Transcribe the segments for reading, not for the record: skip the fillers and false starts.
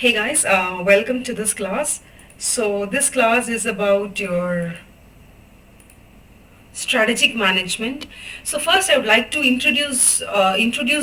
Hey guys, welcome to this class. So this class is about your strategic management. So first, I would like to introduce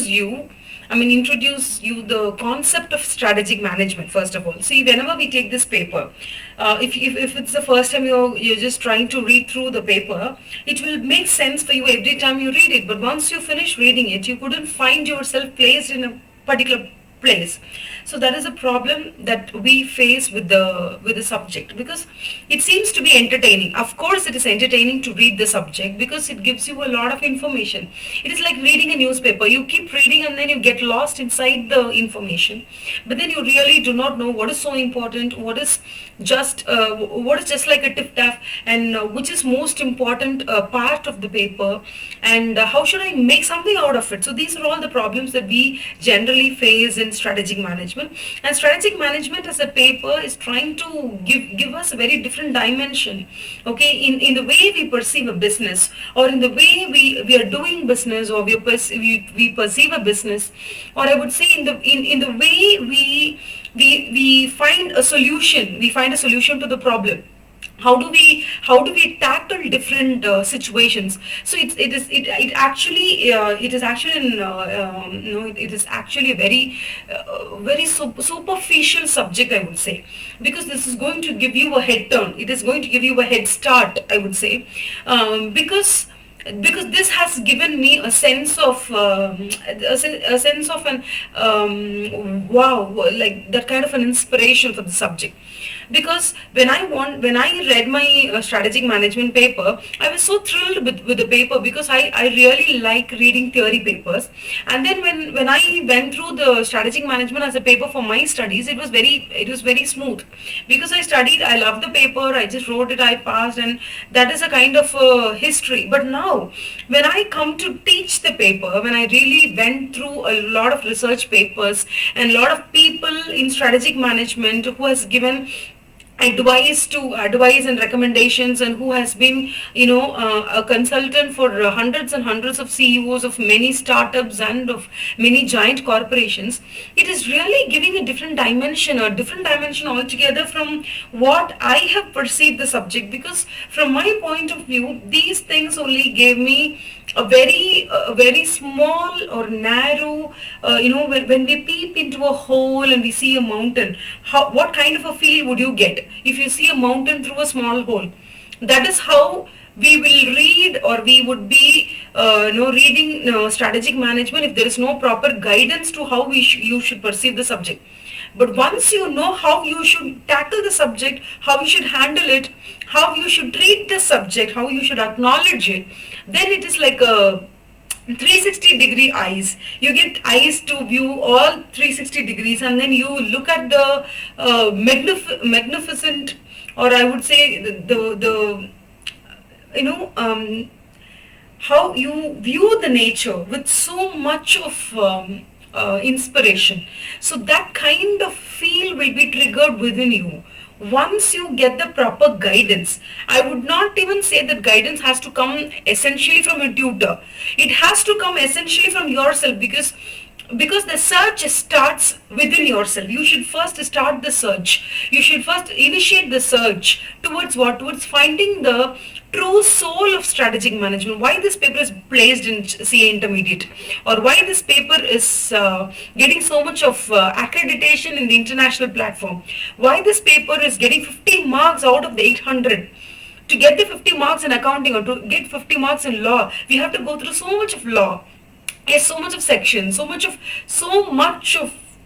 you the concept of strategic management. First of all, see, whenever we take this paper, if it's the first time you're just trying to read through the paper, it will make sense for you every time you read it. But once you finish reading it, you couldn't find yourself placed in a particular place. So that is a problem that we face with the subject, because it seems to be entertaining. Of course it is entertaining to read the subject because it gives you a lot of information. It is like reading a newspaper. You keep reading and then you get lost inside the information, but then you really do not know what is so important, what is just like a tip tap, and which is most important part of the paper, and how should I make something out of it. So these are all the problems that we generally face in strategic management. And strategic management as a paper is trying to give us a very different dimension, okay, in the way we perceive a business, or in the way we are doing business, or we perceive a business, or I would say in the way we find a solution to the problem. How do we tackle different situations. So it is actually it is actually a very superficial subject, I would say, because this is going to give you a head turn. It is going to give you a head start, I would say, because this has given me a sense of a sense of an wow, like that kind of an inspiration for the subject. Because when I read my strategic management paper, I was so thrilled with the paper, because I really like reading theory papers. And then when I went through the strategic management as a paper for my studies, it was very smooth, because I loved the paper, I just wrote it, I passed, and that is a kind of history. But now when I come to teach the paper, when I really went through a lot of research papers and a lot of people in strategic management who has given advice and recommendations, and who has been a consultant for hundreds and hundreds of CEOs of many startups and of many giant corporations, it is really giving a different dimension altogether from what I have perceived the subject. Because from my point of view, these things only gave me a very small or narrow, when we peep into a hole and we see a mountain, what kind of a feel would you get if you see a mountain through a small hole? That is how we will read, or we would be reading strategic management, if there is no proper guidance to how you should perceive the subject. But once you know how you should tackle the subject, how you should handle it, how you should treat the subject, how you should acknowledge it, then it is like a 360-degree eyes. You get eyes to view all 360 degrees, and then you look at the magnificent, or I would say the you know how you view the nature with so much of inspiration. So that kind of feel will be triggered within you once you get the proper guidance. I would not even say that guidance has to come essentially from a tutor. It has to come essentially from yourself, because the search starts within yourself. You should first start the search. You should first initiate the search towards what? Towards finding the true soul of strategic management. Why this paper is placed in CA Intermediate, or why this paper is getting so much of accreditation in the international platform. Why this paper is getting 50 marks out of the 800. To get the 50 marks in accounting, or to get 50 marks in law, we have to go through so much of law. Yes, so much of sections, so much of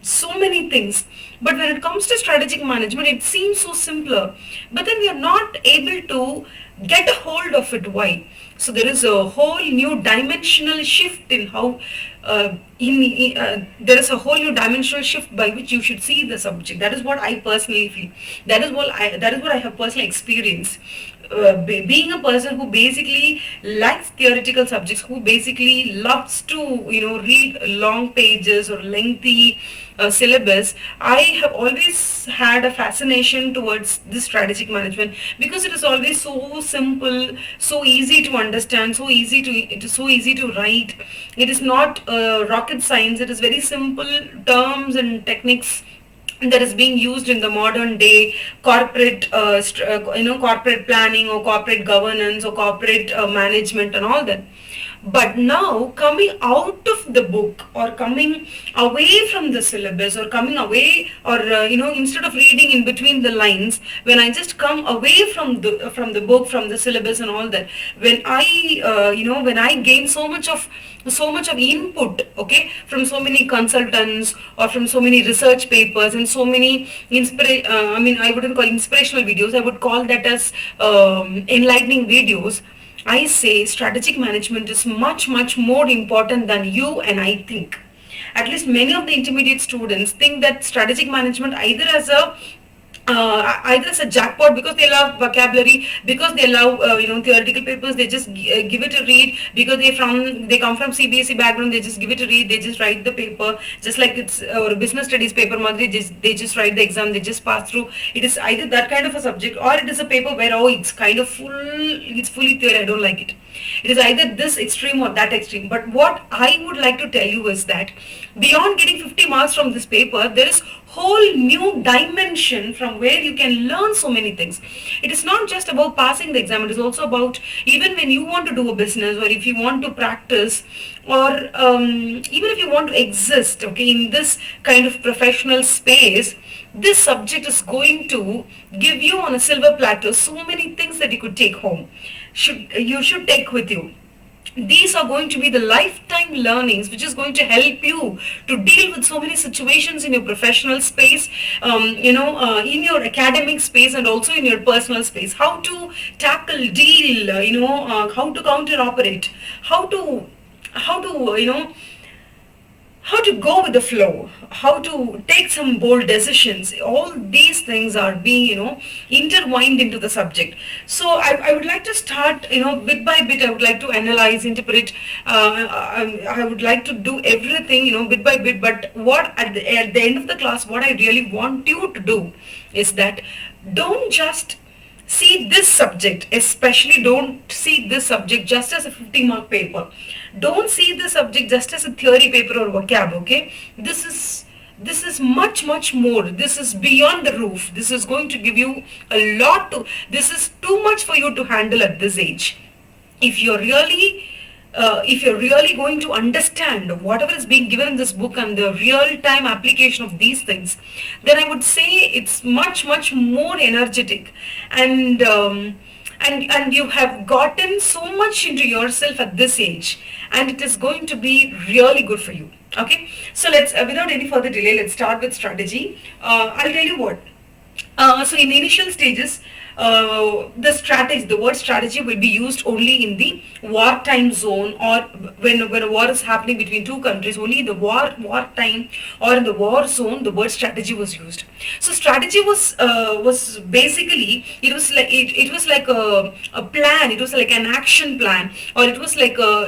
so many things. But when it comes to strategic management, it seems so simpler. But then we are not able to get a hold of it. Why? So there is a whole new dimensional shift in how there is a whole new dimensional shift by which you should see the subject. That is what I personally feel. That is what I have personally experienced. Being a person who basically likes theoretical subjects, who basically loves to read long pages or lengthy syllabus, I have always had a fascination towards this strategic management, because it is always so simple, so easy to understand, it is so easy to write. It is not rocket science. It is very simple terms and techniques that is being used in the modern day corporate corporate planning or corporate governance or corporate management and all that. But now, coming out of the book or coming away from the syllabus or coming away, or instead of reading in between the lines, when I just come away from the book, from the syllabus and all that, when I when I gain so much of input, okay, from so many consultants or from so many research papers and so many I wouldn't call inspirational videos, I would call that as enlightening videos. I say strategic management is much, much more important than you and I think. At least many of the intermediate students think that strategic management either as a jackpot, because they love vocabulary, because they love theoretical papers, they just give it a read, because they come from CBSE background, they just give it a read, they just write the paper just like it's or a business studies paper madri, they just write the exam, they just pass through. It is either that kind of a subject, or it is a paper where it's kind of it's fully theory, I don't like it. It is either this extreme or that extreme. But what I would like to tell you is that beyond getting 50 marks from this paper, there is whole new dimension from where you can learn so many things. It is not just about passing the exam, it is also about, even when you want to do a business, or if you want to practice, or even if you want to exist, okay, in this kind of professional space, this subject is going to give you on a silver platter so many things that you could take home. You should take with you. These are going to be the lifetime learnings which is going to help you to deal with so many situations in your professional space, in your academic space, and also in your personal space. How to tackle, deal, how to counter operate, how to how to go with the flow, how to take some bold decisions. All these things are being, intertwined into the subject. So I would like to start, bit by bit. I would like to analyze, interpret. I would like to do everything, bit by bit. But what at the end of the class, what I really want you to do is that don't just see this subject, especially don't see this subject just as a 50-mark paper. Don't see the subject just as a theory paper or vocab, okay? This is much, much more. This is beyond the roof. This is going to give you a lot this is too much for you to handle at this age. If you're really going to understand whatever is being given in this book and the real-time application of these things, then I would say it's much, much more energetic, and you have gotten so much into yourself at this age, and it is going to be really good for you. Okay, so let's without any further delay, let's start with strategy. I'll tell you what. So in the initial stages, the word strategy will be used only in the wartime zone, or when a war is happening between two countries. Only in the wartime or in the war zone, the word strategy was used. So strategy was basically, it was like a plan. It was like an action plan, or it was like a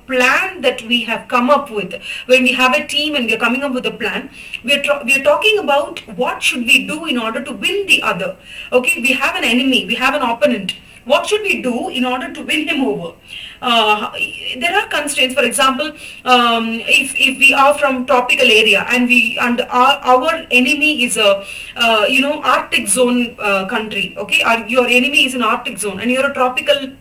plan that we have come up with. When we have a team and we are coming up with a plan, we are talking about what should we do in order to win the other. Okay, we have an enemy, we have an opponent. What should we do in order to win him over? There are constraints. For example, if we are from tropical area and our enemy is a Arctic zone country. Okay, your enemy is an Arctic zone and you're a tropical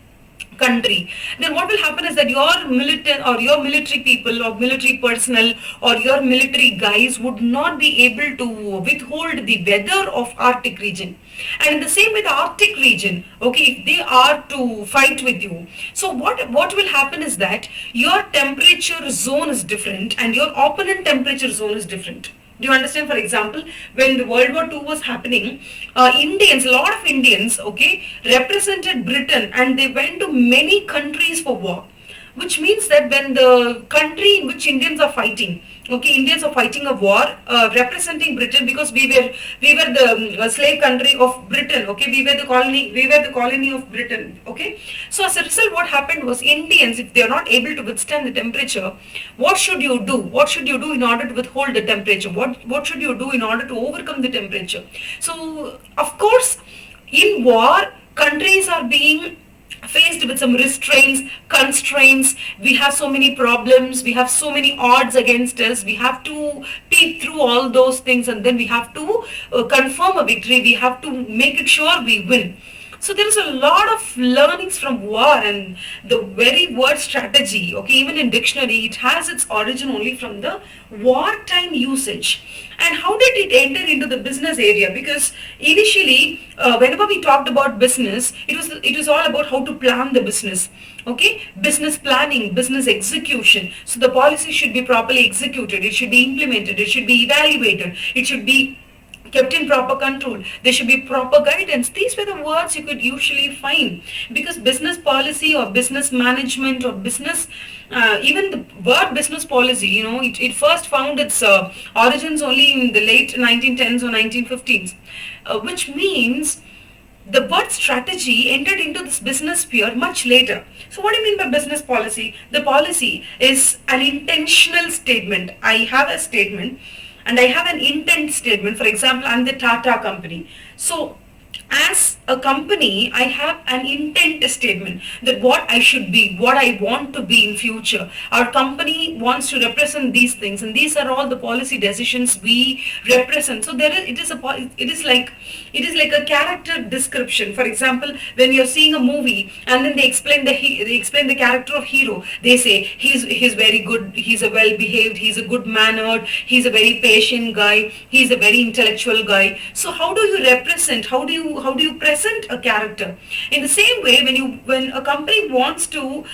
country, then what will happen is that your military people or military personnel or your military guys would not be able to withhold the weather of Arctic region. And in the same way, the Arctic region, okay, if they are to fight with you, so what will happen is that your temperature zone is different and your opponent temperature zone is different. Do you understand? For example, when the World War II was happening, a lot of Indians, okay, represented Britain, and they went to many countries for war. Which means that when the country in which Indians are fighting, okay, Indians are fighting a war representing Britain, because we were the slave country of Britain, okay, we were the colony of Britain, okay. So as a result, what happened was, Indians, if they are not able to withstand the temperature, what should you do? What should you do in order to withhold the temperature? What should you do in order to overcome the temperature? So of course, in war, countries are being faced with some restraints, constraints. We have so many problems, we have so many odds against us. We have to peek through all those things, and then we have to confirm a victory. We have to make it sure we win. So there is a lot of learnings from war, and the very word strategy, okay, even in dictionary, it has its origin only from the wartime usage. And how did it enter into the business area? Because initially, whenever we talked about business, it was all about how to plan the business. Okay, business planning, business execution. So the policy should be properly executed. It should be implemented. It should be evaluated. It should be kept in proper control. There should be proper guidance. These were the words you could usually find, because business policy or business management or business, even the word business policy, it first found its origins only in the late 1910s or 1915s, which means the word strategy entered into this business sphere much later. So what do you mean by business policy? The policy is an intentional statement. I have a statement and I have an intent statement. For example, I'm the Tata company. So as a company, I have an intent statement that what I should be, what I want to be in future. Our company wants to represent these things, and these are all the policy decisions we represent. So it is like a character description. For example, when you're seeing a movie and then they explain the character of hero, they say he's very good, he's a well behaved, he's a good mannered, he's a very patient guy, he's a very intellectual guy. So how do you represent? How do you present a character? In the same way, when a company wants to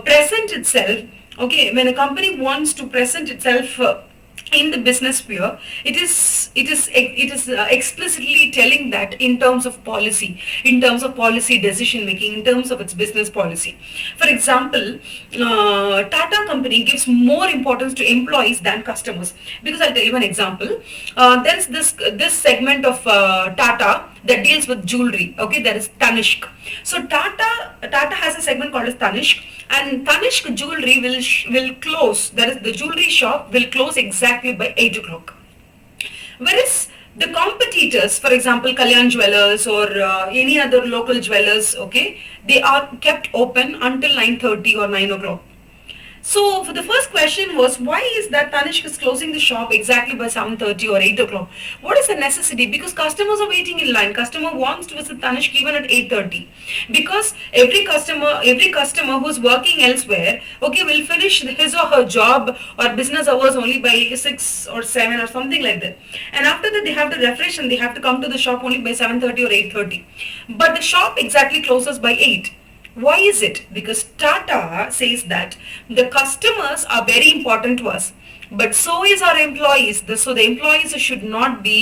present itself, okay, when a company wants to present itself in the business sphere, it is explicitly telling that in terms of policy, in terms of policy decision making, in terms of its business policy. For example, Tata company gives more importance to employees than customers. Because I'll tell you an example. There's this segment of Tata that deals with jewelry. Okay, there is Tanishq. So Tata has a segment called as Tanishq, and Tanishq jewelry will close. That is, the jewelry shop will close exactly by 8 o'clock. Whereas the competitors, for example, Kalyan Jewelers or any other local jewelers, okay, they are kept open until 9:30 or 9 o'clock. So for the first question was, why is that Tanishq is closing the shop exactly by 7:30 or 8 o'clock? What is the necessity? Because customers are waiting in line. Customer wants to visit Tanishq even at 8:30. Because every customer who's working elsewhere, okay, will finish his or her job or business hours only by 6 or 7 or something like that. And after that they have to refresh and they have to come to the shop only by 7:30 or 8:30. But the shop exactly closes by 8. Why is it? Because Tata says that the customers are very important to us, but so is our employees. So the employees should not be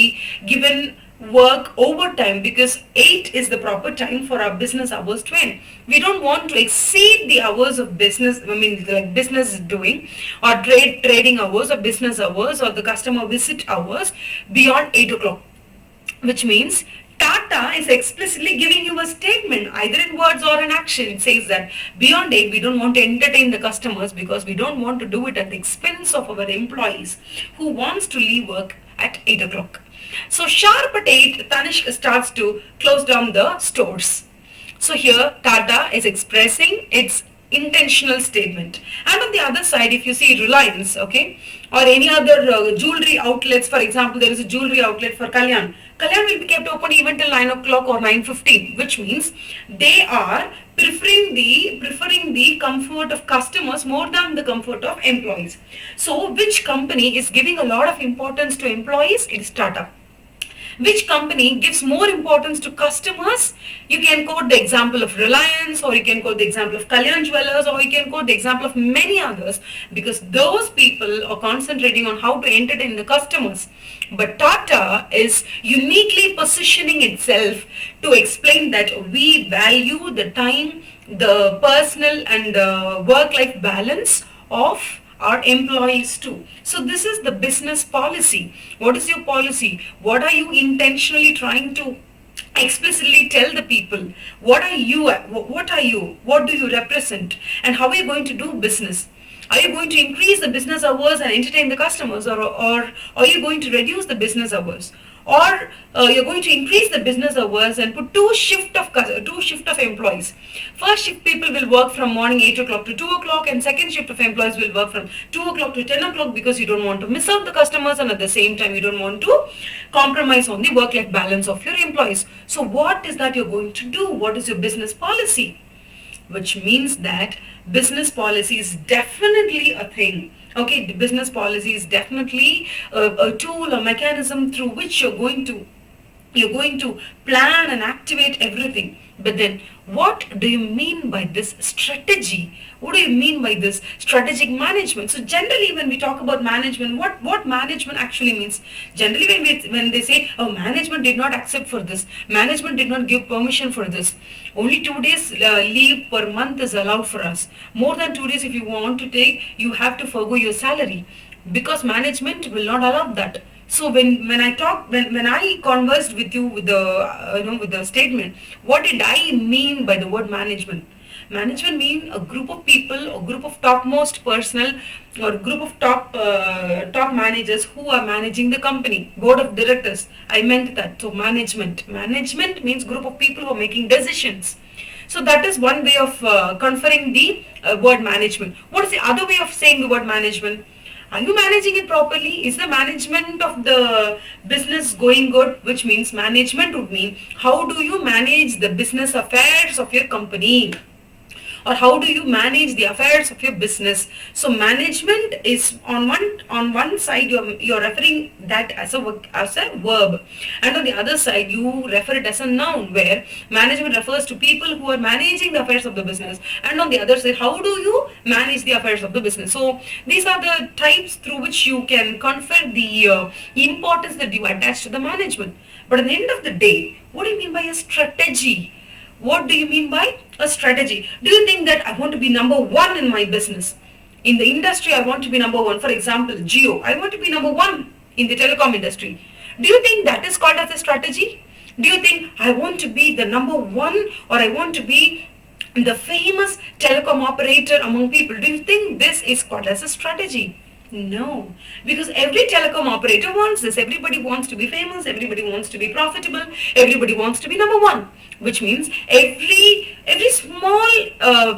given work overtime, because 8 is the proper time for our business hours to end. We don't want to exceed the hours of business, like business doing or trading hours or business hours or the customer visit hours beyond 8 o'clock, which means Tata is explicitly giving you a statement, either in words or in action. It says that beyond 8, we don't want to entertain the customers because we don't want to do it at the expense of our employees who wants to leave work at 8 o'clock. So sharp at 8, Tanishq starts to close down the stores. So here Tata is expressing its intentional statement. And on the other side, if you see Reliance, okay, or any other jewelry outlets, for example, there is a jewelry outlet for Kalyan. Kalyan will be kept open even till 9 o'clock or 9:15, which means they are preferring the comfort of customers more than the comfort of employees. So which company is giving a lot of importance to employees? It is Tata. Which company gives more importance to customers? You can quote the example of Reliance, or you can quote the example of Kalyan Jewelers, or you can quote the example of many others, because those people are concentrating on how to entertain the customers. But Tata is uniquely positioning itself to explain that we value the time, the personal and the work-life balance of our employees too. So this is the business policy. What is your policy? What are you intentionally trying to explicitly tell the people? What are you? What do you represent? And how are you going to do business? Are you going to increase the business hours and entertain the customers, or are you going to reduce the business hours? or you're going to increase the business hours and put two shift of employees. First shift people will work from morning 8 o'clock to 2 o'clock, and second shift of employees will work from 2 o'clock to 10 o'clock, because you don't want to miss out the customers, and at the same time you don't want to compromise on the work-life balance of your employees. So what is that you're going to do? What is your business policy? Which means that business policy is definitely a thing. Okay, the business policy is definitely a tool, a mechanism through which you're going to plan and activate everything. But then what do you mean by this strategy? What do you mean by this strategic management? So generally when we talk about management, what management actually means? Generally when they say, oh, management did not accept for this, management did not give permission for this, only 2 days leave per month is allowed for us. More than 2 days if you want to take, you have to forgo your salary, because management will not allow that. So when I conversed with you with the with the statement, what did I mean by the word management? Management means a group of people, a group of topmost personnel, or a group of top managers who are managing the company, board of directors. I meant that. So management means group of people who are making decisions. So that is one way of conferring the word management. What is the other way of saying the word management? Are you managing it properly? Is the management of the business going good? Which means management would mean how do you manage the business affairs of your company, or how do you manage the affairs of your business. So management is on one side you're referring that as a verb, and on the other side you refer it as a noun, where management refers to people who are managing the affairs of the business, and on the other side, how do you manage the affairs of the business. So these are the types through which you can confer the importance that you attach to the management. But at the end of the day, what do you mean by a strategy? What do you mean by a strategy? Do you think that I want to be number one in my business? In the industry, I want to be number one. For example, Jio, I want to be number one in the telecom industry. Do you think that is called as a strategy? Do you think I want to be the number one, or I want to be the famous telecom operator among people? Do you think this is called as a strategy? No, because every telecom operator wants this. Everybody wants to be famous, everybody wants to be profitable, everybody wants to be number one, which means every small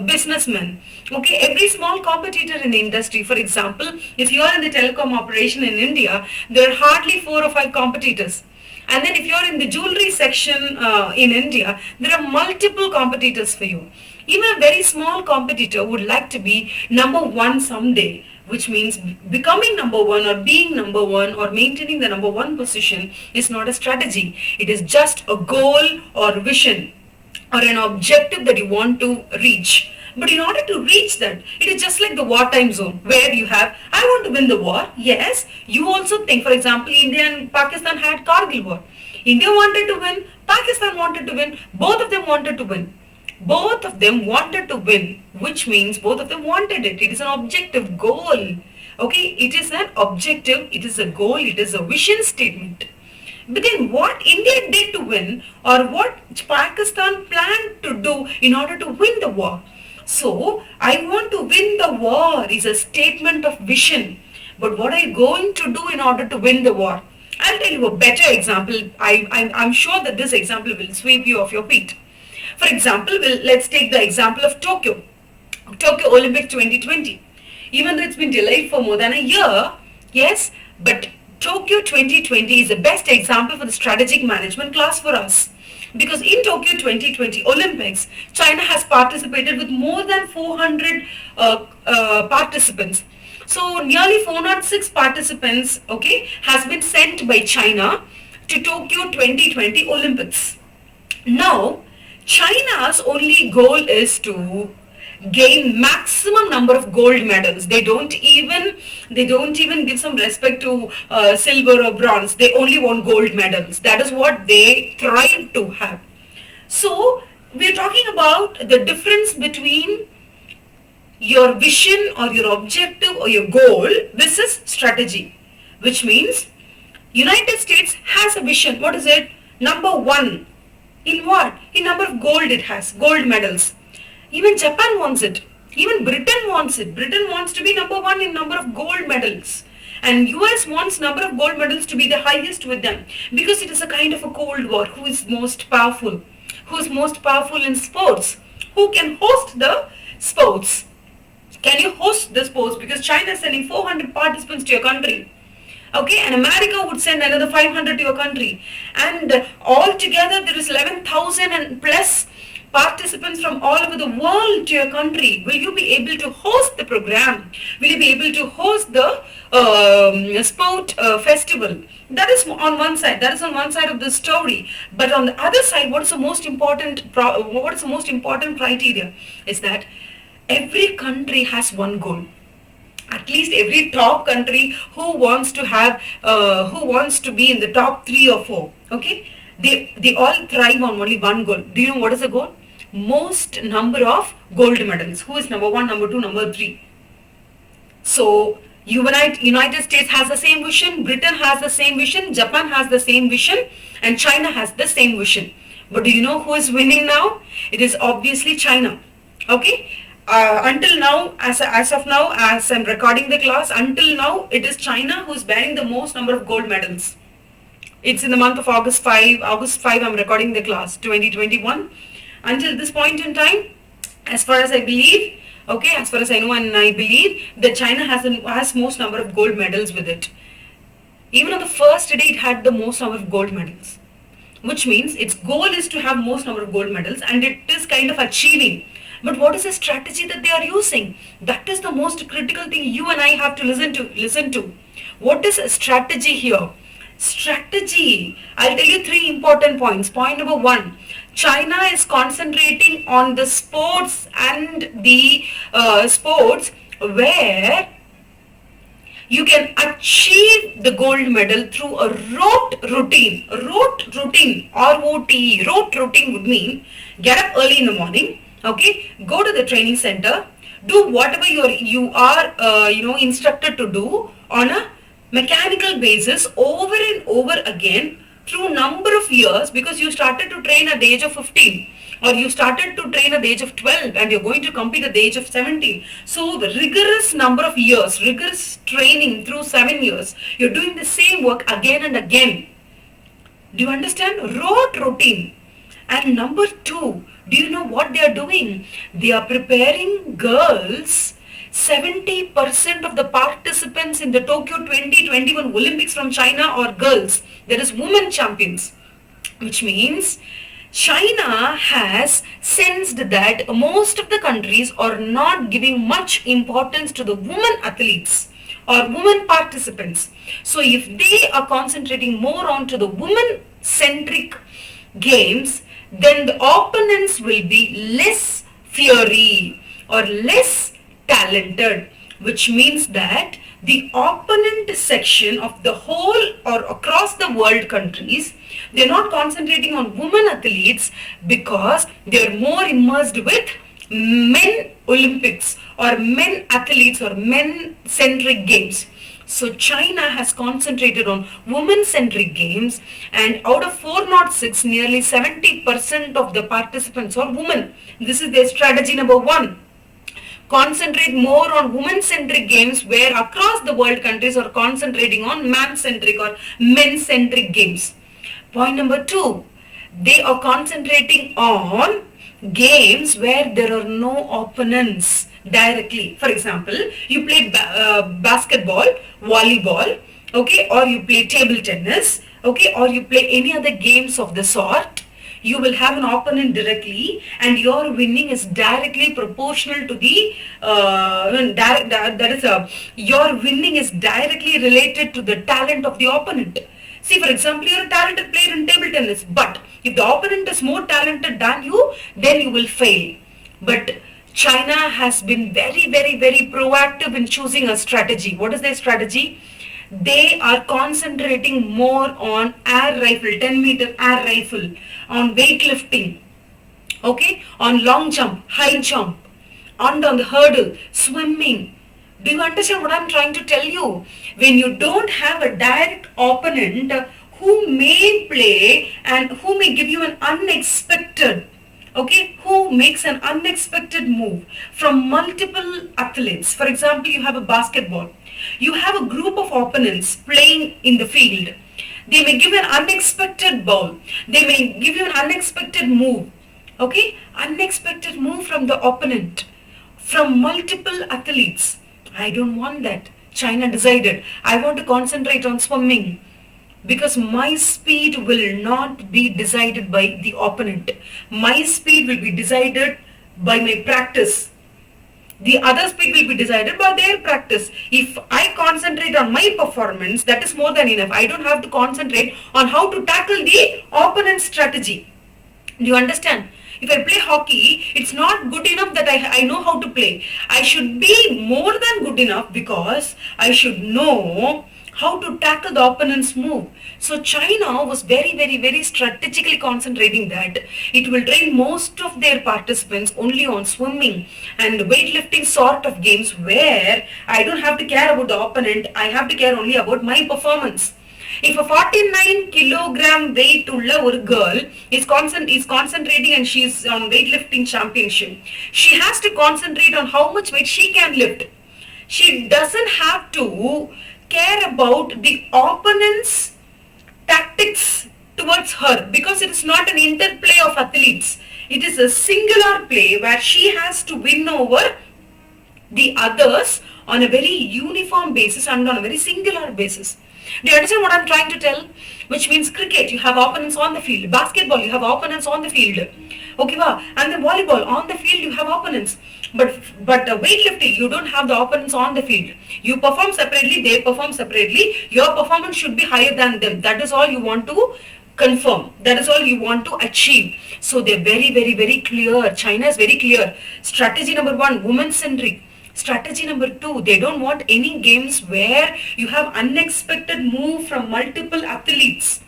businessman, okay, every small competitor in the industry. For example, if you are in the telecom operation in India, there are hardly 4 or 5 competitors. And then if you are in the jewelry section in India, there are multiple competitors for you. Even a very small competitor would like to be number one someday, which means becoming number one, or being number one, or maintaining the number one position is not a strategy. It is just a goal or vision or an objective that you want to reach. But in order to reach that, it is just like the wartime zone, where you have, I want to win the war. Yes, you also think, for example, India and Pakistan had Kargil war. India wanted to win, Pakistan wanted to win, both of them wanted to win. Both of them wanted to win, which means both of them wanted it. It is an objective goal. Okay, it is an objective, it is a goal, it is a vision statement. But then what India did to win, or what Pakistan planned to do in order to win the war. So, I want to win the war is a statement of vision. But what are you going to do in order to win the war? I'll tell you a better example. I'm sure that this example will sweep you off your feet. For example, let's take the example of Tokyo Olympics 2020. Even though it's been delayed for more than a year, yes, but Tokyo 2020 is the best example for the strategic management class for us. Because in Tokyo 2020 Olympics, China has participated with more than 400 participants. So nearly 406 participants, okay, has been sent by China to Tokyo 2020 Olympics. Now, China's only goal is to gain maximum number of gold medals. They don't even give some respect to silver or bronze. They only want gold medals. That is what they try to have. So we're talking about the difference between your vision or your objective or your goal versus strategy, which means United States has a vision. What is it? Number one. In what? In number of gold it has, gold medals. Even Japan wants it. Even Britain wants it. Britain wants to be number one in number of gold medals. And US wants number of gold medals to be the highest with them because it is a kind of a cold war. Who is most powerful? Who is most powerful in sports? Who can host the sports? Can you host the sports? Because China is sending 400 participants to your country. Okay, and America would send another 500 to your country. And altogether there is 11,000 and plus participants from all over the world to your country. Will you be able to host the program? Will you be able to host the sport festival? That is on one side. That is on one side of the story. But on the other side, what is the most important? What is the most important criteria? Is that every country has one goal. At least every top country who wants to have, who wants to be in the top 3 or 4. Okay, they all thrive on only one goal. Do you know what is the goal? Most number of gold medals. Who is number 1, number 2, number 3? So United States has the same vision, Britain has the same vision, Japan has the same vision, and China has the same vision. But do you know who is winning now? It is obviously China. Okay. Until now, as of now, as I'm recording the class, until now it is China who is bearing the most number of gold medals. It's in the month of August 5 I'm recording the class 2021. Until this point in time, as far as I believe, okay, as far as I know and I believe, that China has most number of gold medals with it. Even on the first day it had the most number of gold medals, which means its goal is to have most number of gold medals, and it is kind of achieving. But what is the strategy that they are using? That is the most critical thing you and I have to listen to. What is a strategy here? Strategy. I'll tell you 3 important points. Point number 1. China is concentrating on the sports and the sports where you can achieve the gold medal through a rote routine. Rote routine, R-O-T-E. Rote routine would mean get up early in the morning. Okay, go to the training center, do whatever you are instructed to do on a mechanical basis over and over again through number of years, because you started to train at the age of 15 or you started to train at the age of 12 and you're going to compete at the age of 17. So the rigorous number of years, rigorous training through 7 years, you're doing the same work again and again. Do you understand? Rote routine. And number 2, do you know what they are doing? They are preparing girls. 70% of the participants in the Tokyo 2021 Olympics from China are girls. There is women champions, which means China has sensed that most of the countries are not giving much importance to the women athletes or women participants. So if they are concentrating more onto the women-centric games, then the opponents will be less fiery or less talented, which means that the opponent section of the whole or across the world countries, they're not concentrating on women athletes because they're more immersed with men Olympics or men athletes or men-centric games. So China has concentrated on women-centric games, and out of 406, nearly 70% of the participants are women. This is their strategy number 1. Concentrate more on women-centric games, where across the world countries are concentrating on man-centric or men-centric games. Point number 2, they are concentrating on games where there are no opponents directly. For example, you play basketball, volleyball, okay, or you play table tennis, okay, or you play any other games of the sort. You will have an opponent directly, and your winning is directly proportional to the your winning is directly related to the talent of the opponent. See, for example, you're a talented player in table tennis, but if the opponent is more talented than you, then you will fail. But China has been very, very, very proactive in choosing a strategy. What is their strategy? They are concentrating more on air rifle, 10-meter air rifle, on weightlifting, okay, on long jump, high jump, on the hurdle, swimming. Do you understand what I'm trying to tell you? When you don't have a direct opponent who may play and who may give you an unexpected, okay, who makes an unexpected move from multiple athletes. For example, you have a basketball. You have a group of opponents playing in the field. They may give an unexpected ball. They may give you an unexpected move. Okay? Unexpected move from the opponent, from multiple athletes. I don't want that. China decided, I want to concentrate on swimming because my speed will not be decided by the opponent. My speed will be decided by my practice. The other speed will be decided by their practice. If I concentrate on my performance, that is more than enough. I don't have to concentrate on how to tackle the opponent's strategy. Do you understand? If I play hockey, it's not good enough that I know how to play. I should be more than good enough because I should know how to tackle the opponent's move. So China was very, very, very strategically concentrating that it will train most of their participants only on swimming and weightlifting sort of games where I don't have to care about the opponent, I have to care only about my performance. If a 49 kilogram weight ulla or girl is concentrating and she is on weightlifting championship, she has to concentrate on how much weight she can lift. She doesn't have to care about the opponent's tactics towards her because it is not an interplay of athletes. It is a singular play where she has to win over the others on a very uniform basis and on a very singular basis. Do you understand what I'm trying to tell? Which means cricket, you have opponents on the field. Basketball, you have opponents on the field. Okay, wow. And then volleyball, on the field you have opponents. But weightlifting, you don't have the opponents on the field. You perform separately, they perform separately. Your performance should be higher than them. That is all you want to confirm. That is all you want to achieve. So they're very, very, very clear. China is very clear. Strategy number 1, woman-centric. Strategy number 2, they don't want any games where you have unexpected move from multiple athletes.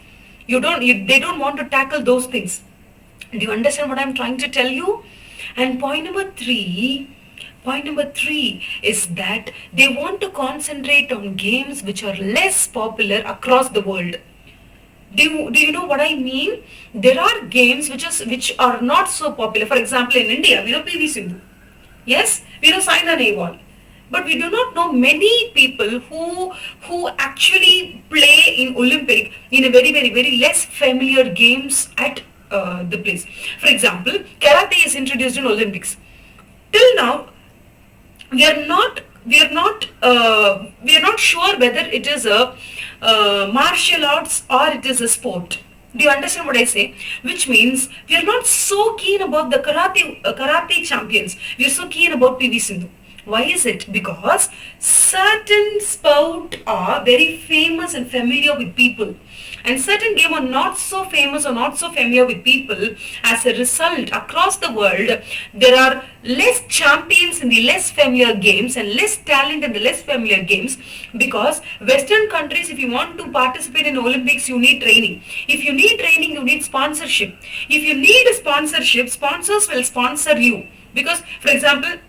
They don't want to tackle those things. Do you understand what I'm trying to tell you? And point number three is that they want to concentrate on games which are less popular across the world. Do you know what I mean? There are games which are not so popular. For example, in India, we know PV Sindhu. Yes, we know Saina Nehwal. But we do not know many people who actually play in Olympic in a very, very, very less familiar games at the place. For example, karate is introduced in Olympics. Till now, we are not sure whether it is a martial arts or it is a sport. Do you understand what I say? Which means we are not so keen about the karate champions. We are so keen about PV Sindhu. Why is it? Because certain sport are very famous and familiar with people, and certain game are not so famous or not so familiar with people. As a result, across the world, there are less champions in the less familiar games and less talent in the less familiar games, because Western countries, if you want to participate in Olympics, you need training. If you need training, you need sponsorship. If you need a sponsorship, sponsors will sponsor you. Because, for example,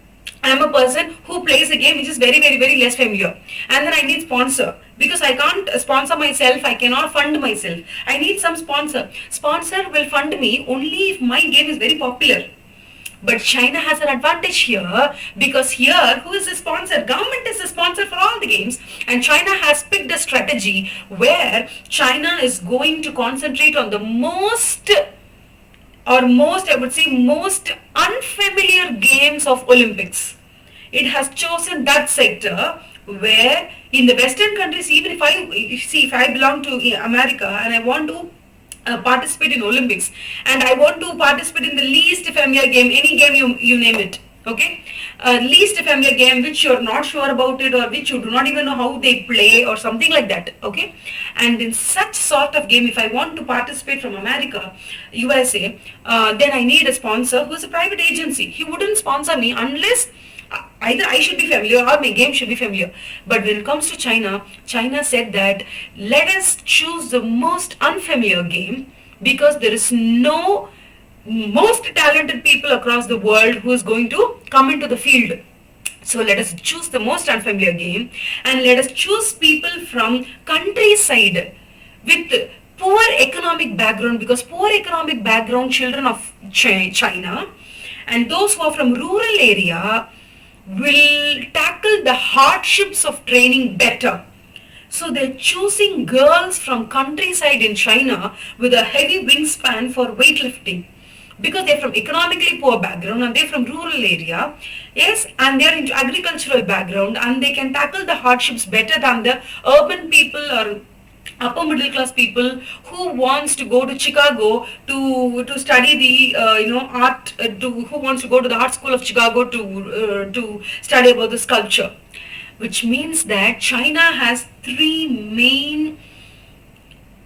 I am a person who plays a game which is very, very, very less familiar, and then I need sponsor because I can't sponsor myself, I cannot fund myself. I need some sponsor. Sponsor will fund me only if my game is very popular. But China has an advantage here because here, who is the sponsor? Government is the sponsor for all the games, and China has picked a strategy where China is going to concentrate on the most unfamiliar games of Olympics. It has chosen that sector where in the Western countries, even if I belong to America and I want to participate in Olympics and I want to participate in the least familiar game, any game you name it, okay, least familiar game which you're not sure about it or which you do not even know how they play or something like that, okay, and in such sort of game, if I want to participate from America, USA, then I need a sponsor who is a private agency. He wouldn't sponsor me unless either I should be familiar or my game should be familiar. But when it comes to China, China said that let us choose the most unfamiliar game because there is no most talented people across the world who is going to come into the field. So let us choose the most unfamiliar game and let us choose people from countryside with poor economic background, because poor economic background children of China and those who are from rural area will tackle the hardships of training better. So they're choosing girls from countryside in China with a heavy wingspan for weightlifting because they're from economically poor background and they're from rural area. Yes, and they're into agricultural background and they can tackle the hardships better than the urban people or upper middle class people who wants to go to Chicago to study the art who wants to go to the art school of Chicago to study about the sculpture, which means that China has three main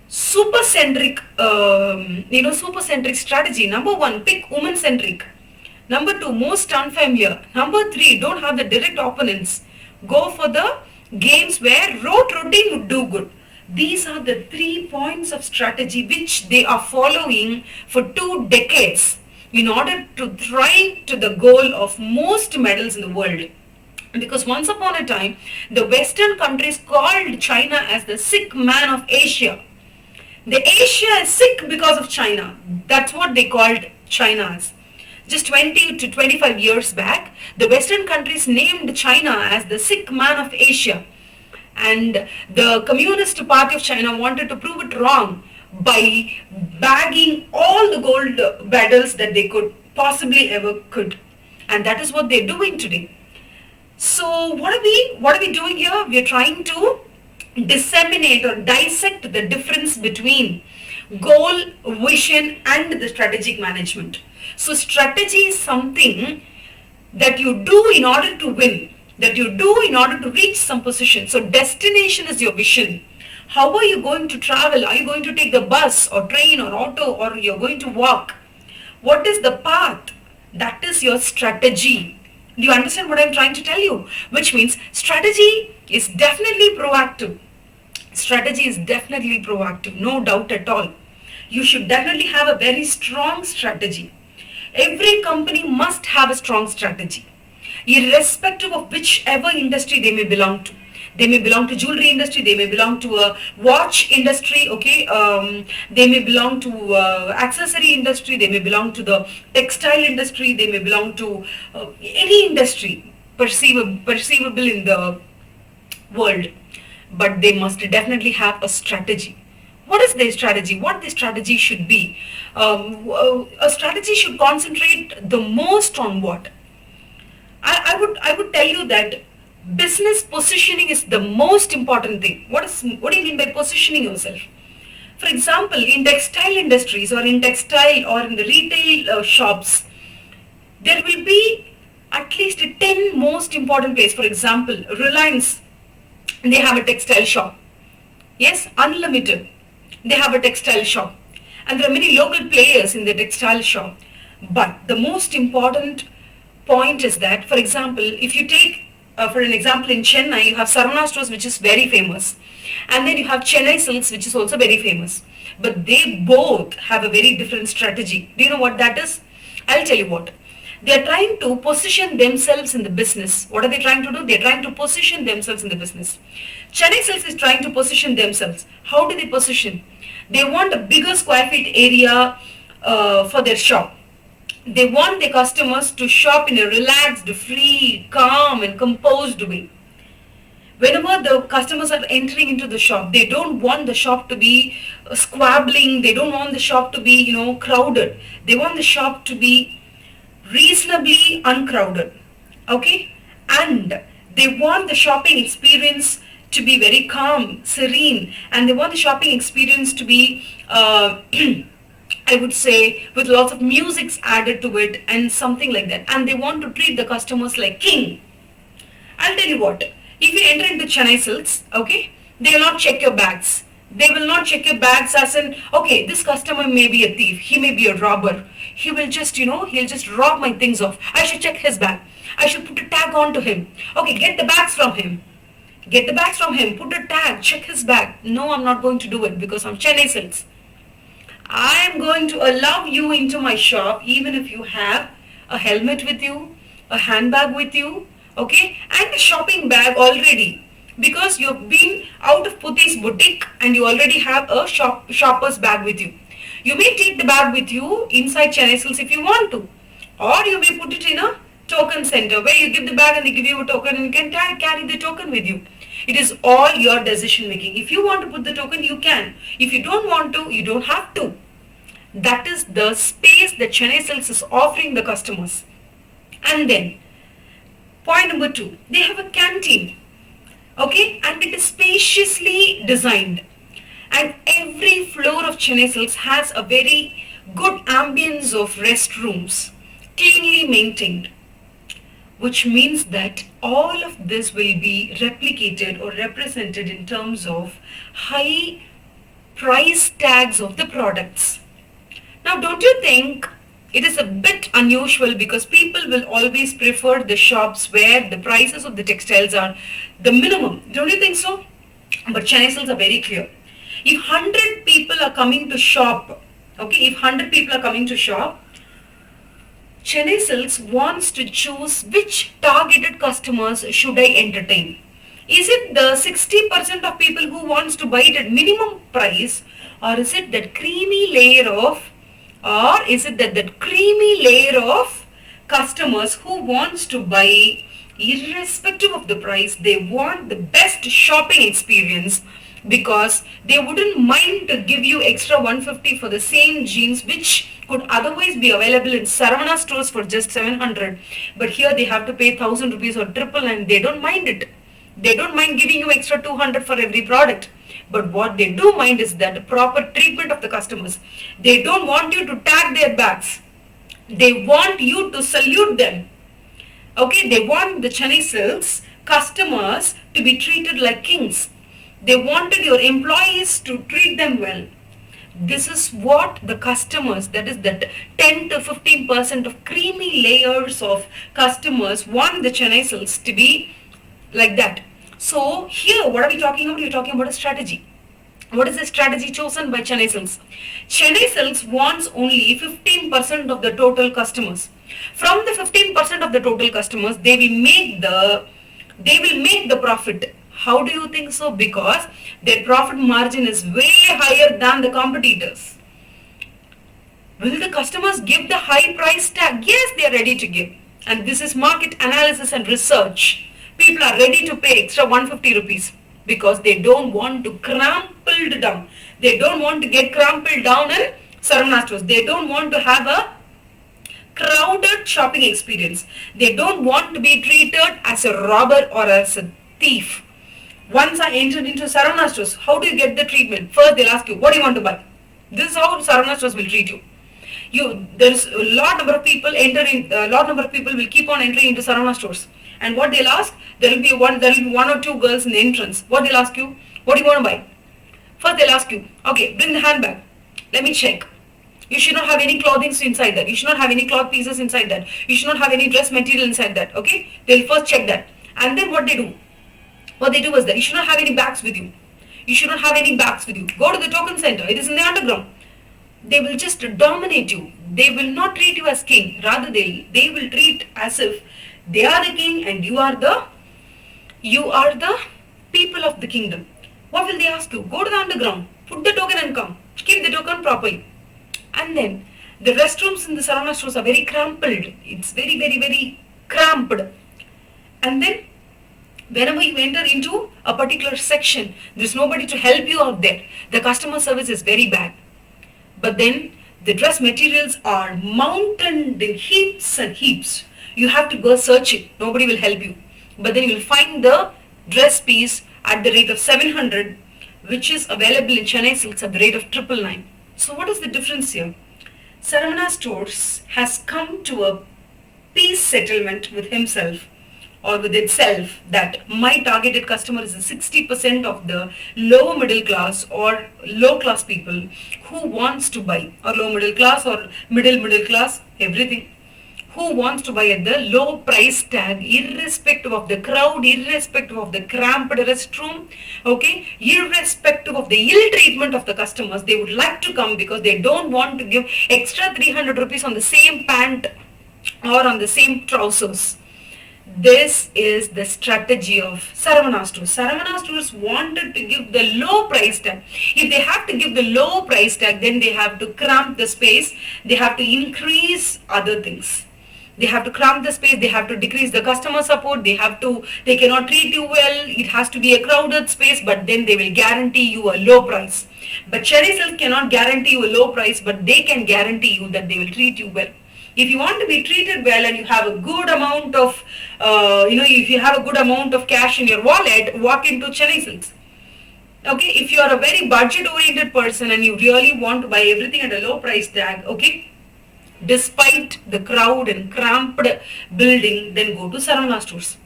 supercentric strategy. Number one, pick woman centric. Number two, most unfamiliar. Number three, don't have the direct opponents. Go for the games where rote routine would do good. These are the 3 points of strategy which they are following for 2 decades in order to thrive to the goal of most medals in the world. Because once upon a time, the Western countries called China as the sick man of Asia. The Asia is sick because of China. That's what they called China as. Just 20 to 25 years back, the Western countries named China as the sick man of Asia. And the Communist Party of China wanted to prove it wrong by bagging all the gold medals that they could possibly ever could. And that is what they're doing today. So what are we doing here? We are trying to disseminate or dissect the difference between goal, vision and the strategic management. So strategy is something that you do in order to win, that you do in order to reach some position. So destination is your vision. How are you going to travel? Are you going to take the bus or train or auto, or you're going to walk? What is the path? That is your strategy. Do you understand what I'm trying to tell you? Which means strategy is definitely proactive. Strategy is definitely proactive, no doubt at all. You should definitely have a very strong strategy. Every company must have a strong strategy, irrespective of whichever industry they may belong to. They may belong to jewelry industry, they may belong to a watch industry, okay, they may belong to accessory industry, they may belong to the textile industry, they may belong to any industry perceivable in the world. But they must definitely have a strategy. What is their strategy? What the strategy should be? A strategy should concentrate the most on what? I would tell you that business positioning is the most important thing. What do you mean by positioning yourself? For example, in textile industries or in textile or in the retail shops, there will be at least 10 most important places. For example, Reliance, they have a textile shop. Yes, Unlimited, they have a textile shop. And there are many local players in the textile shop. But the most important point is that, for example, if you take, for an example, in Chennai, you have Saravana Stores, which is very famous. And then you have Chennai Silks, which is also very famous. But they both have a very different strategy. Do you know what that is? I'll tell you what. They are trying to position themselves in the business. What are they trying to do? They are trying to position themselves in the business. Chennai Silks is trying to position themselves. How do they position? They want a bigger square feet area for their shop. They want their customers to shop in a relaxed, free, calm and composed way. Whenever the customers are entering into the shop, they don't want the shop to be squabbling. They don't want the shop to be, crowded. They want the shop to be reasonably uncrowded. Okay? And they want the shopping experience to be very calm, serene, and they want the shopping experience to be I would say with lots of musics added to it and something like that. And they want to treat the customers like king. I'll tell you what, if you enter into Chennai Silks, okay, they will not check your bags. They will not check your bags as in, okay, this customer may be a thief, he may be a robber. He will just, he'll just rob my things off. I should check his bag. I should put a tag on to him. Okay, get the bags from him. Get the bags from him, put a tag, check his bag. No, I'm not going to do it because I'm Chennai Silks. I am going to allow you into my shop even if you have a helmet with you, a handbag with you, okay, and a shopping bag already. Because you've been out of Puthi's boutique and you already have a shopper's bag with you. You may take the bag with you inside Chennai Silks if you want to. Or you may put it in a token center where you give the bag and they give you a token and you can carry the token with you. It is all your decision making. If you want to put the token, you can. If you don't want to, you don't have to. That is the space that Chennai Silks is offering the customers. And then, point number 2, they have a canteen. Okay, and it is spaciously designed. And every floor of Chennai Silks has a very good ambience of restrooms, cleanly maintained, which means that all of this will be replicated or represented in terms of high price tags of the products. Now, don't you think it is a bit unusual, because people will always prefer the shops where the prices of the textiles are the minimum. Don't you think so? But Chennai Silks are very clear. If 100 people are coming to shop, okay, if 100 people are coming to shop, Chennai Silks wants to choose which targeted customers should I entertain. Is it the 60% of people who wants to buy it at minimum price, or is it that creamy layer of customers who wants to buy irrespective of the price? They want the best shopping experience, because they wouldn't mind to give you extra 150 for the same jeans which could otherwise be available in Saravana stores for just 700. But here they have to pay 1000 rupees or triple, and they don't mind it. They don't mind giving you extra 200 for every product. But what they do mind is that proper treatment of the customers. They don't want you to tag their bags. They want you to salute them. Okay, they want the Chennai Silks customers to be treated like kings. They wanted your employees to treat them well. This is what the customers, that is that 10 to 15% of creamy layers of customers want the Chennai Silks to be like that. So here, what are we talking about? We're talking about a strategy. What is the strategy chosen by Chennai Silks? Chennai Silks wants only 15% of the total customers. From the 15% of the total customers, they will make the profit. How do you think so? Because their profit margin is way higher than the competitors. Will the customers give the high price tag? Yes, they are ready to give. And this is market analysis and research. People are ready to pay extra 150 rupees because they don't want to crumpled down. They don't want to get crumpled down in Saravana stores. They don't want to have a crowded shopping experience. They don't want to be treated as a robber or as a thief. Once I entered into Saravana stores, how do you get the treatment? First they'll ask you, what do you want to buy? This is how Saravana stores will treat you. There's a lot number of people will keep on entering into Saravana stores. And what they'll ask, there will be one or two girls in the entrance. What they'll ask you, what do you want to buy? First they'll ask you, okay, bring the handbag. Let me check. You should not have any clothing inside that. You should not have any cloth pieces inside that. You should not have any dress material inside that. Okay? They'll first check that. And then what they do? What they do is that you should not have any bags with you. You should not have any bags with you. Go to the token center. It is in the underground. They will just dominate you. They will not treat you as king. Rather, they will treat as if they are the king and you are the people of the kingdom. What will they ask you? Go to the underground. Put the token and come. Keep the token properly. And then the restrooms in the Saravana stores are very crumpled. It's very, very, very cramped. And then whenever you enter into a particular section, there's nobody to help you out there. The customer service is very bad. But then the dress materials are mounted in heaps and heaps. You have to go search it. Nobody will help you. But then you will find the dress piece at the rate of 700, which is available in Chennai Silks at the rate of 999. So what is the difference here? Saravana Stores has come to a peace settlement with himself or with itself that my targeted customer is 60% of the lower middle class or low class people who wants to buy, or low middle class or middle class, everything, who wants to buy at the low price tag, irrespective of the crowd, irrespective of the cramped restroom, okay, irrespective of the ill treatment of the customers. They would like to come because they don't want to give extra 300 rupees on the same pant or on the same trousers. This is the strategy of Saravana Stores. Saravana Stores wanted to give the low price tag. If they have to give the low price tag, then they have to cramp the space. They have to increase other things. They have to cramp the space, they have to decrease the customer support, they cannot treat you well, it has to be a crowded space, but then they will guarantee you a low price. But Cherry Silk cannot guarantee you a low price, but they can guarantee you that they will treat you well. If you want to be treated well and you have a good amount of, if you have a good amount of cash in your wallet, walk into Chennai Silks. Okay, if you are a very budget oriented person and you really want to buy everything at a low price tag, okay, despite the crowd and cramped building, then go to Saravana stores.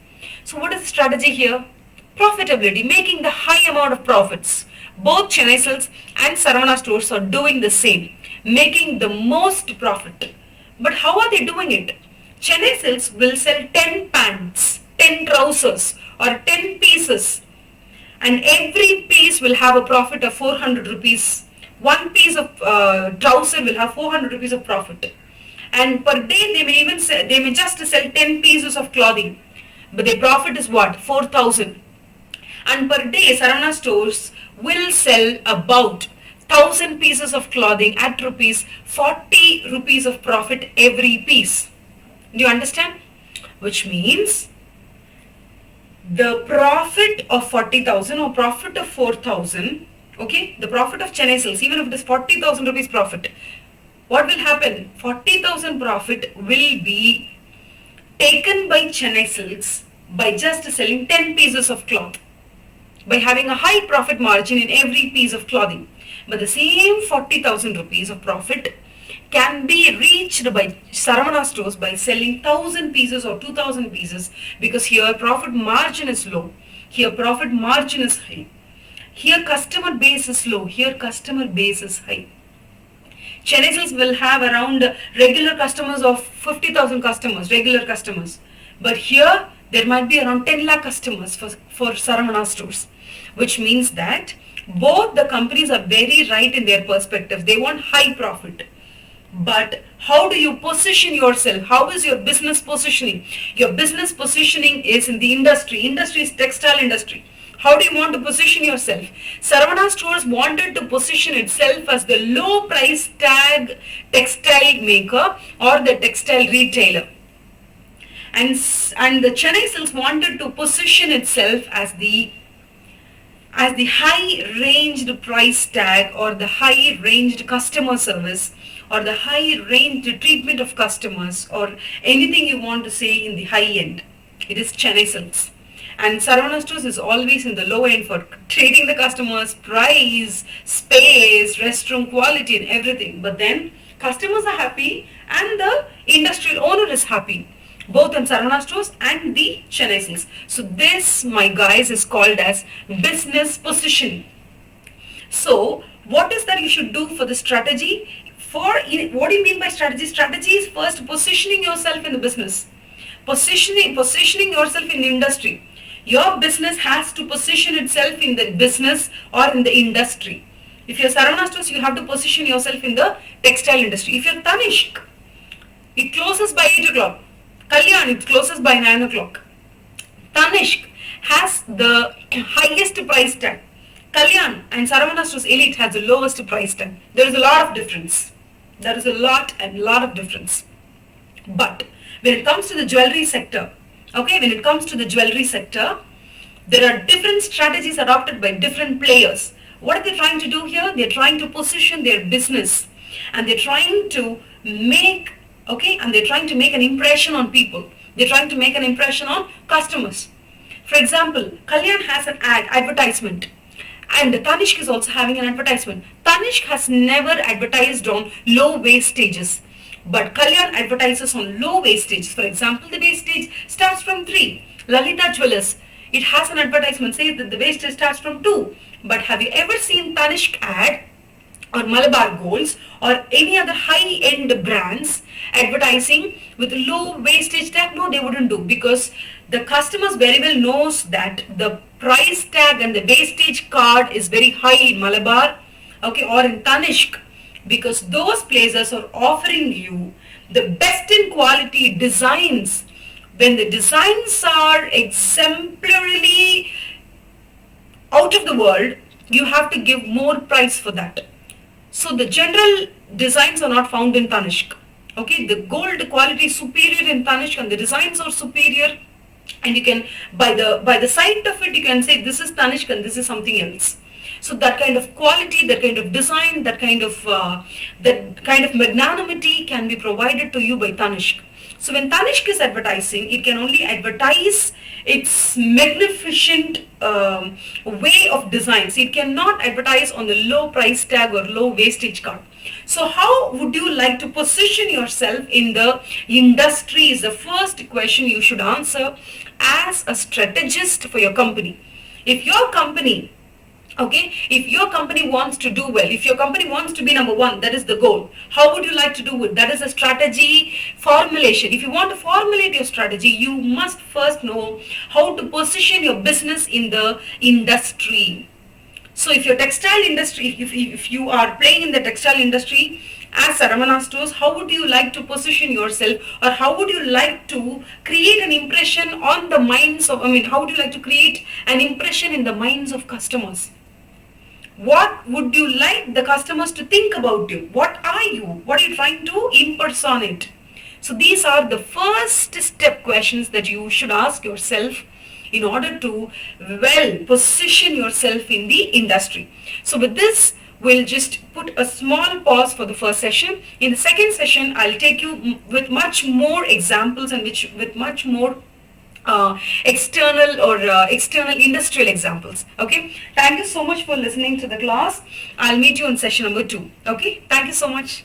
So what is the strategy here? Profitability, making the high amount of profits. Both Chennai Silks and Saravana stores are doing the same, making the most profit. But how are they doing it? Chennai Silks will sell 10 pants, 10 trousers or 10 pieces, and every piece will have a profit of 400 rupees. One piece of trouser will have 400 rupees of profit. And per day they may just sell 10 pieces of clothing, but their profit is what? 4,000. And per day Saravana stores will sell about 1,000 pieces of clothing at rupees 40 rupees of profit every piece. Do you understand? Which means the profit of 40,000 or profit of 4,000, okay, the profit of Chennai Silks, even if it is 40,000 rupees profit, what will happen? 40,000 profit will be taken by Chennai Silks by just selling 10 pieces of cloth, by having a high profit margin in every piece of clothing. But the same 40,000 rupees of profit can be reached by Saravana stores by selling 1,000 pieces or 2,000 pieces, because here profit margin is low, here profit margin is high, here customer base is low, here customer base is high. Chennai Silks will have around regular customers of 50,000 customers, regular customers, but here there might be around 10 lakh customers for Saravana stores, which means that both the companies are very right in their perspective. They want high profit. But how do you position yourself? How is your business positioning? Your business positioning is in the industry. Industry is textile industry. How do you want to position yourself? Saravana stores wanted to position itself as the low price tag textile maker or the textile retailer. And the Chennai Silks wanted to position itself as the high ranged price tag or the high ranged customer service or the high ranged treatment of customers or anything you want to say in the high end. It is Chennai Silks. And Saravana stores is always in the low end for treating the customers, price, space, restroom quality and everything. But then customers are happy and the industrial owner is happy, both in Saravana stores and the Chennai Silks. So this, my guys, is called as business positioning. So what is that you should do for the strategy? What do you mean by strategy? Strategy is first positioning yourself in the business, positioning yourself in the industry. Your business has to position itself in the business or in the industry. If you're Saravana stores, you have to position yourself in the textile industry. If you're Tanishq, it closes by 8 o'clock. Kalyan, it closes by 9 o'clock. Tanishq has the highest price tag. Kalyan and Saravana stores Elite has the lowest price tag. There is a lot of difference. There is a lot of difference. But when it comes to the jewelry sector, okay, when it comes to the jewelry sector, there are different strategies adopted by different players. What are they trying to do here? They're trying to position their business and they're trying to make an impression on people. They're trying to make an impression on customers. For example, Kalyan has an advertisement. And Tanishq is also having an advertisement. Tanishq has never advertised on low wastages, but Kalyan advertises on low wastages. For example, the wastage starts from 3. Lalita Jewellers, it has an advertisement says that the wastage starts from 2. But have you ever seen Tanishq ad or Malabar Golds or any other high-end brands advertising with a low wastage tag? No, they wouldn't do, because the customers very well knows that the price tag and the wastage card is very high in Malabar, okay, or in Tanishq, because those places are offering you the best in quality designs. When the designs are exemplarily out of the world, you have to give more price for that. So the general designs are not found in Tanishq. Okay, the gold quality is superior in Tanishq and the designs are superior, and you can, by the sight of it, you can say this is Tanishq and this is something else. So that kind of quality, that kind of design, that kind of magnanimity can be provided to you by Tanishq. So when Tanishq is advertising, it can only advertise its magnificent way of designs. It cannot advertise on the low price tag or low wastage card. So how would you like to position yourself in the industry is the first question you should answer as a strategist for your company. If your company, okay, if your company wants to do well, if your company wants to be number one, that is the goal. How would you like to do it? That is a strategy formulation. If you want to formulate your strategy, you must first know how to position your business in the industry. So if your textile industry, if you are playing in the textile industry as Saravana Stores, how would you like to position yourself, or how would you like to create an impression on the minds of, how would you like to create an impression in the minds of customers? What would you like the customers to think about you? What are you? What are you trying to impersonate? So these are the first step questions that you should ask yourself in order to well position yourself in the industry. So with this, we'll just put a small pause for the first session. In the second session, I'll take you with much more examples and with much more external industrial examples. Okay, thank you so much for listening to the class. I'll meet you in session number 2. Okay, thank you so much.